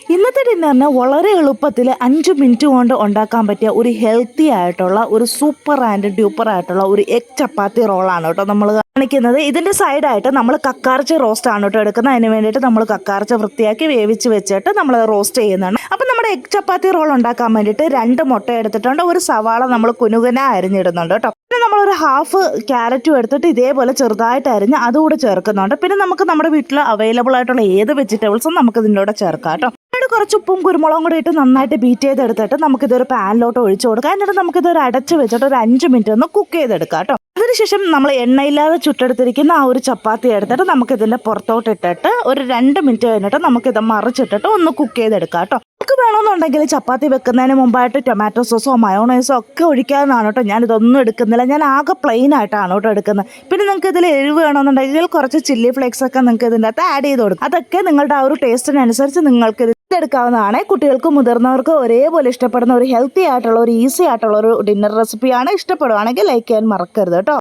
ഇന്നത്തെ ഡിന്നറിന് വളരെ എളുപ്പത്തിൽ 5 മിനിറ്റ് കൊണ്ട് ഉണ്ടാക്കാൻ പറ്റിയ ഒരു ഹെൽത്തി ആയിട്ടുള്ള ഒരു സൂപ്പർ ആൻഡ് ഡ്യൂപ്പർ ആയിട്ടുള്ള ഒരു എഗ് ചപ്പാത്തി റോളാണ് കേട്ടോ നമ്മൾ കാണിക്കുന്നത്. ഇതിൻ്റെ സൈഡായിട്ട് നമ്മൾ കക്കാർച്ച റോസ്റ്റ് ആണ് കേട്ടോ എടുക്കുന്നത്. അതിന് വേണ്ടിയിട്ട് നമ്മൾ കക്കാർച്ച വൃത്തിയാക്കി വേവിച്ച് വെച്ചിട്ട് നമ്മൾ റോസ്റ്റ് ചെയ്യുന്നതാണ്. അപ്പം നമ്മുടെ എഗ് ചപ്പാത്തി റോൾ ഉണ്ടാക്കാൻ വേണ്ടിയിട്ട് 2 മുട്ട എടുത്തിട്ടുണ്ട്. ഒരു സവാള നമ്മൾ കുനുകുന അരിഞ്ഞിടുന്നുണ്ട് കേട്ടോ. പിന്നെ നമ്മളൊരു ഹാഫ് ക്യാരറ്റും എടുത്തിട്ട് ഇതേപോലെ ചെറുതായിട്ട് അരിഞ്ഞ് അതുകൂടെ ചേർക്കുന്നുണ്ട്. പിന്നെ നമുക്ക് നമ്മുടെ വീട്ടിൽ അവൈലബിൾ ആയിട്ടുള്ള ഏത് വെജിറ്റബിൾസും നമുക്ക് ഇതിൻ്റെ കൂടെ ചേർക്കാം കേട്ടോ. കുറച്ച് ഉപ്പും കുരുമുളകും കൂടി ഇട്ട് നന്നായിട്ട് ബീറ്റ് ചെയ്തെടുത്തിട്ട് നമുക്കിതൊരു പാനിലോട്ട് ഒഴിച്ചു കൊടുക്കാം. എന്നിട്ട് നമുക്കിതൊരു അടച്ച് വെച്ചിട്ട് ഒരു 5 മിനിറ്റ് ഒന്ന് കുക്ക് ചെയ്തെടുക്കാം കേട്ടോ. അതിനുശേഷം നമ്മൾ എണ്ണയില്ലാതെ ചുട്ടെടുത്തിരിക്കുന്ന ആ ഒരു ചപ്പാത്തി എടുത്തിട്ട് നമുക്കിതിൻ്റെ പുറത്തോട്ട് ഇട്ടിട്ട് ഒരു 2 മിനിറ്റ് കഴിഞ്ഞിട്ട് നമുക്കിത് മറിച്ചിട്ടിട്ട് ഒന്ന് കുക്ക് ചെയ്തെടുക്കാം കേട്ടോ. നമുക്ക് വേണമെന്നുണ്ടെങ്കിൽ ചപ്പാത്തി വെക്കുന്നതിന് മുമ്പായിട്ട് ടൊമാറ്റോ സോസോ മയോണൈസോ ഒക്കെ ഒഴിക്കാവുന്നതാണ് കേട്ടോ. ഞാനിതൊന്നും എടുക്കുന്നില്ല, ഞാൻ ആകെ പ്ലെയിൻ ആയിട്ടാണ് കേട്ടോ എടുക്കുന്നത്. പിന്നെ നിങ്ങൾക്ക് ഇതിൽ എരിവ് വേണമെന്നുണ്ടെങ്കിൽ കുറച്ച് ചില്ലി ഫ്ലേക്സ് ഒക്കെ നിങ്ങൾക്ക് ഇതിൻ്റെ അകത്ത് ആഡ് ചെയ്ത് കൊടുക്കും. അതൊക്കെ നിങ്ങളുടെ ആ ഒരു ടേസ്റ്റിനനുസരിച്ച് നിങ്ങൾക്ക് എടുക്കാവുന്നതാണ്. കുട്ടികൾക്കും മുതിർന്നവർക്കും ഒരേപോലെ ഇഷ്ടപ്പെടുന്ന ഒരു ഹെൽത്തി ആയിട്ടുള്ള ഒരു ഈസി ആയിട്ടുള്ള ഒരു ഡിന്നർ റെസിപ്പിയാണ്. ഇഷ്ടപ്പെടുവാണെങ്കിൽ ലൈക്ക് ചെയ്യാൻ മറക്കരുത് കേട്ടോ.